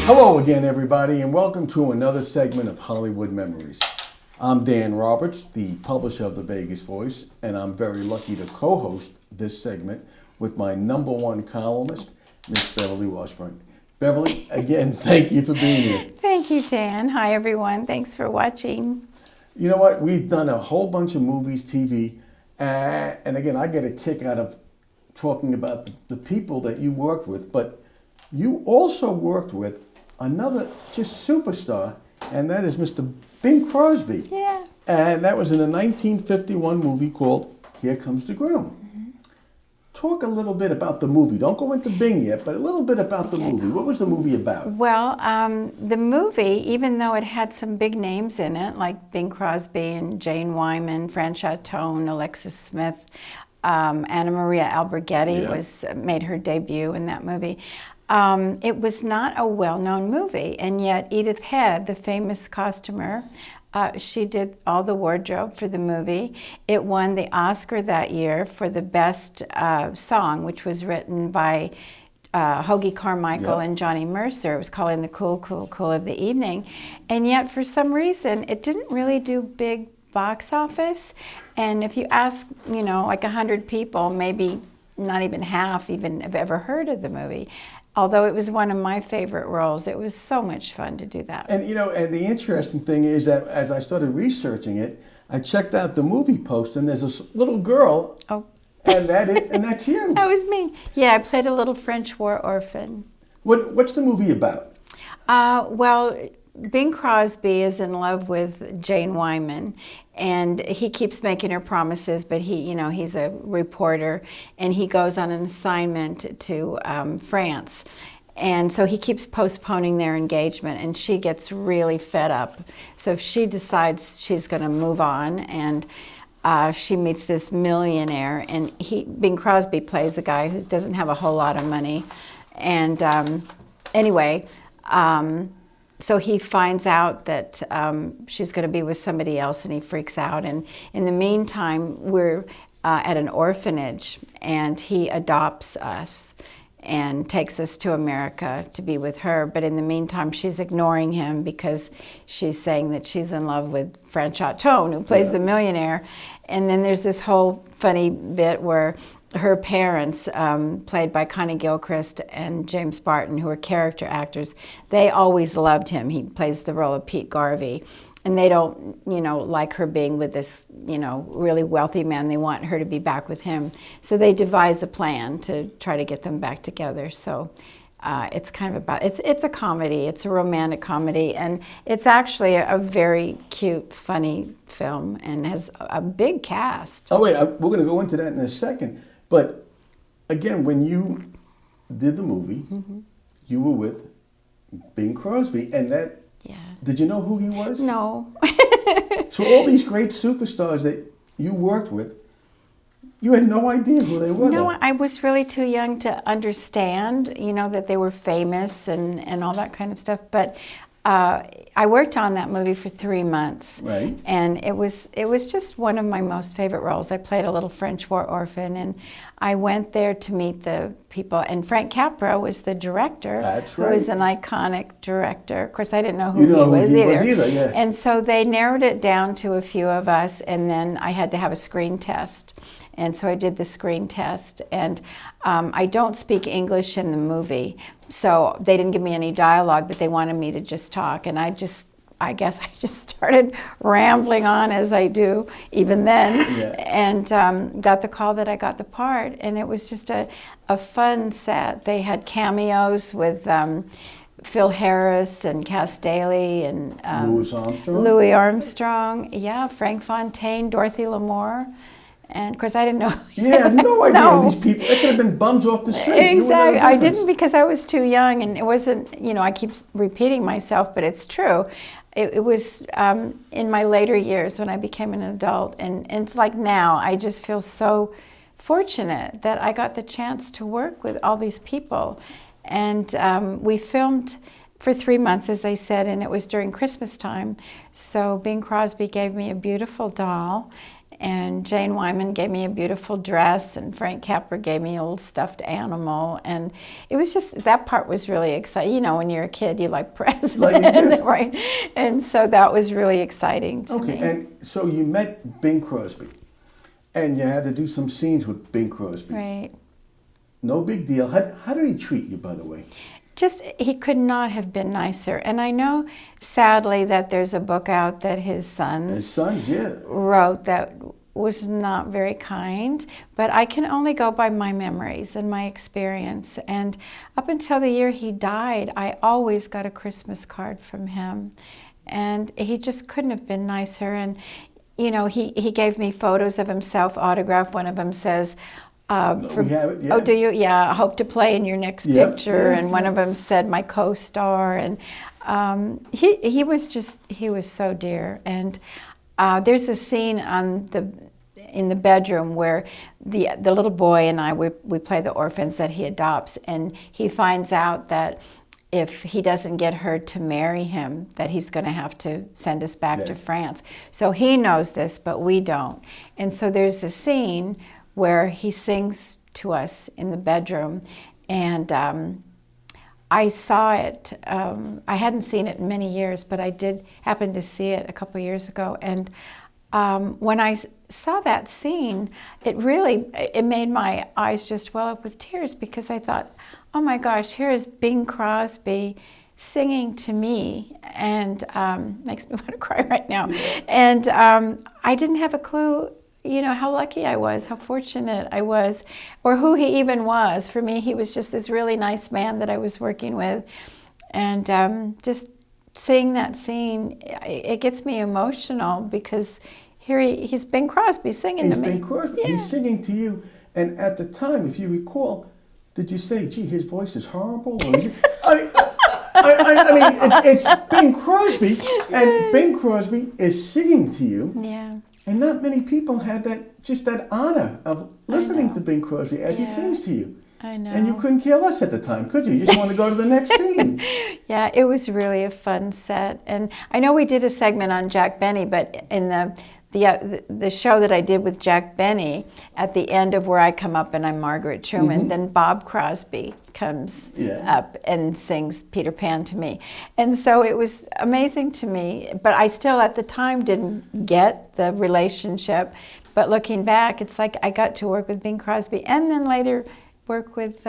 Hello again, everybody, and welcome to another segment of Hollywood Memories. I'm Dan Roberts, the publisher of The Vegas Voice, and I'm very lucky to co-host this segment with my number one columnist, Miss Beverly Washburn. Beverly, again, thank you for being here. Thank you, Dan. Hi, everyone. Thanks for watching. You know what? We've done a whole bunch of movies, TV, and again, I get a kick out of talking about the people that you worked with, but you also worked with another just superstar, and that is Mr. Bing Crosby. Yeah. And that was in a 1951 movie called Here Comes the Groom. Mm-hmm. Talk a little bit about the movie. Don't go into Bing yet, but a little bit about the movie. What was the movie about? Well, the movie, even though it had some big names in it, like Bing Crosby and Jane Wyman, Fran Chatone, Alexis Smith, Anna Maria Alberghetti made her debut in that movie. It was not a well-known movie, and yet Edith Head, the famous costumer, she did all the wardrobe for the movie. It won the Oscar that year for the best song, which was written by Hoagy Carmichael and Johnny Mercer. It was called In the Cool, Cool, Cool of the Evening. And yet, for some reason, it didn't really do big box office. And if you ask, like 100 people, maybe not even half even have ever heard of the movie. Although it was one of my favorite roles. It was so much fun to do that. And and the interesting thing is that as I started researching it, I checked out the movie poster, and there's this little girl. Oh. And that's you. That was me. Yeah, I played a little French war orphan. What's the movie about? Well, Bing Crosby is in love with Jane Wyman, and he keeps making her promises, but he's a reporter, and he goes on an assignment to France. And so he keeps postponing their engagement, and she gets really fed up. So she decides she's going to move on, and she meets this millionaire, and Bing Crosby plays a guy who doesn't have a whole lot of money. And so he finds out that she's going to be with somebody else, and he freaks out. And in the meantime, we're at an orphanage, and he adopts us and takes us to America to be with her. But in the meantime, she's ignoring him because she's saying that she's in love with Fran Chatone, who plays the millionaire. And then there's this whole funny bit where her parents, played by Connie Gilchrist and James Barton, who are character actors, they always loved him. He plays the role of Pete Garvey. And they don't, like her being with this, really wealthy man. They want her to be back with him. So they devise a plan to try to get them back together. So it's kind of about, it's a comedy. It's a romantic comedy. And it's actually a very cute, funny film and has a big cast. Oh, wait, we're going to go into that in a second. But again, when you did the movie, you were with Bing Crosby, and that. Yeah. Did you know who he was? No. So all these great superstars that you worked with, you had no idea who they were. No, I was really too young to understand, that they were famous and all that kind of stuff. But I worked on that movie for 3 months, right? And it was just one of my most favorite roles. I played a little French war orphan, and I went there to meet the people. And Frank Capra was the director. That's who right. was an iconic director. Of course, I didn't know who he was either. Yeah. And so they narrowed it down to a few of us, and then I had to have a screen test. And so I did the screen test, and I don't speak English in the movie, so they didn't give me any dialogue, but they wanted me to just talk, and I guess I just started rambling on as I do even then, and got the call that I got the part, and it was just a fun set. They had cameos with Phil Harris and Cass Daly and Louis Armstrong, Frank Fontaine, Dorothy Lamour. And of course, I didn't know. Yeah, I had no idea who these people. It could have been bums off the street. Exactly. I didn't because I was too young, and it wasn't. I keep repeating myself, but it's true. It was in my later years when I became an adult, and it's like now. I just feel so fortunate that I got the chance to work with all these people, and we filmed for 3 months, as I said, and it was during Christmas time. So Bing Crosby gave me a beautiful doll. And Jane Wyman gave me a beautiful dress, and Frank Capra gave me a little stuffed animal. And it was just, that part was really exciting. You know, when you're a kid, you like presents, right? And so that was really exciting to me. Okay, and so you met Bing Crosby, and you had to do some scenes with Bing Crosby. Right. No big deal. How did he treat you, by the way? Just, he could not have been nicer. And I know, sadly, that there's a book out that his sons wrote that was not very kind, but I can only go by my memories and my experience. And up until the year he died, I always got a Christmas card from him. And he just couldn't have been nicer. And, you know, he gave me photos of himself autographed. One of them says, we have it, yeah. Oh, do you? Yeah, I hope to play in your next picture. And one of them said, my co-star. And he was so dear. And there's a scene in the bedroom where the little boy and I, we play the orphans that he adopts. And he finds out that if he doesn't get her to marry him, that he's going to have to send us back to France. So he knows this, but we don't. And so there's a scene where he sings to us in the bedroom, and I saw it. I hadn't seen it in many years, but I did happen to see it a couple years ago. And when I saw that scene, it made my eyes just well up with tears, because I thought, oh my gosh, here is Bing Crosby singing to me, and makes me want to cry right now. And I didn't have a clue, you know, how lucky I was, how fortunate I was, or who he even was. For me, he was just this really nice man that I was working with. And just seeing that scene, it gets me emotional, because here he's Bing Crosby singing to me. He's Bing Crosby. Yeah. He's singing to you. And at the time, if you recall, did you say, gee, his voice is horrible? Or is it, I mean, it's Bing Crosby, and Bing Crosby is singing to you. Yeah. And not many people had that honor of listening to Bing Crosby as he sings to you. I know. And you couldn't care less at the time, could you? You just want to go to the next scene. Yeah, it was really a fun set. And I know we did a segment on Jack Benny, but in the show that I did with Jack Benny, at the end of where I come up and I'm Margaret Truman, then Bob Crosby comes up and sings Peter Pan to me. And so it was amazing to me, but I still at the time didn't get the relationship. But looking back, it's like I got to work with Bing Crosby and then later work with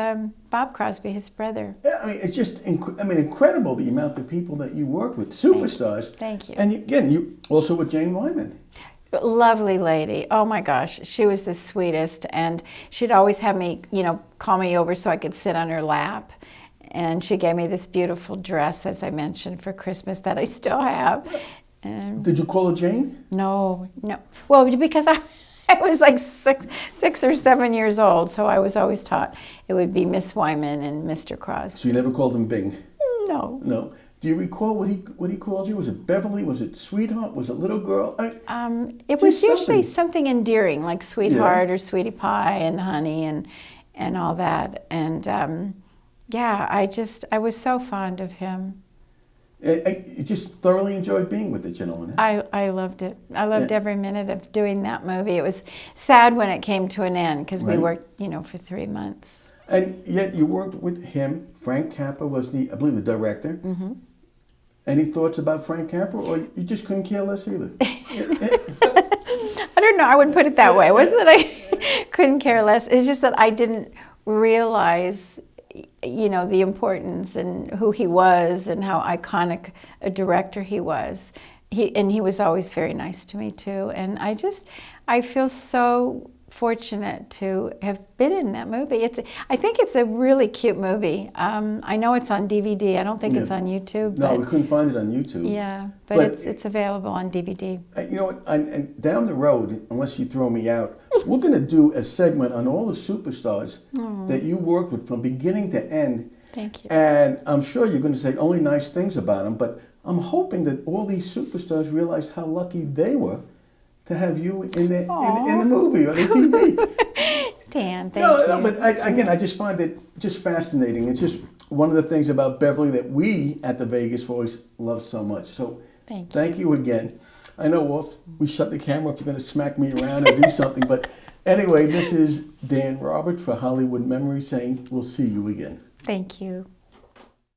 Bob Crosby, his brother. Yeah, I mean, it's just incredible the amount of people that you worked with, superstars. Thank you. And again, you also with Jane Wyman. Lovely lady. Oh my gosh, she was the sweetest, and she'd always have me, you know, call me over so I could sit on her lap. And she gave me this beautiful dress, as I mentioned, for Christmas that I still have. And did you call her Jane? No. Well, because I was like six or 7 years old, so I was always taught it would be Miss Wyman and Mr. Crosby. So you never called him Bing? No. No. Do you recall what he called you? Was it Beverly? Was it sweetheart? Was it little girl? It was usually something endearing, like sweetheart or sweetie pie and honey and all that. And I was so fond of him. You just thoroughly enjoyed being with the gentleman. I loved it. I loved every minute of doing that movie. It was sad when it came to an end, because we worked, you know, for 3 months. And yet you worked with him. Frank Capra was I believe, the director. Mm-hmm. Any thoughts about Frank Capra, or you just couldn't care less either? I don't know. I wouldn't put it that way. It wasn't that I couldn't care less. It's just that I didn't realize, you know, the importance and who he was and how iconic a director he was. He was always very nice to me too. And I feel so fortunate to have been in that movie. I think it's a really cute movie. I know it's on DVD. I don't think it's on YouTube. No, we couldn't find it on YouTube. Yeah, but it's available on DVD. You know what? And down the road, unless you throw me out, we're going to do a segment on all the superstars that you worked with from beginning to end. Thank you. And I'm sure you're going to say only nice things about them, but I'm hoping that all these superstars realized how lucky they were to have you in the movie or the TV. Dan, thank you. No, but I just find it just fascinating. It's just one of the things about Beverly that we at the Vegas Voice love so much. So thank you again. I know if we shut the camera, if you're going to smack me around and do something. But anyway, this is Dan Roberts for Hollywood Memories saying we'll see you again. Thank you.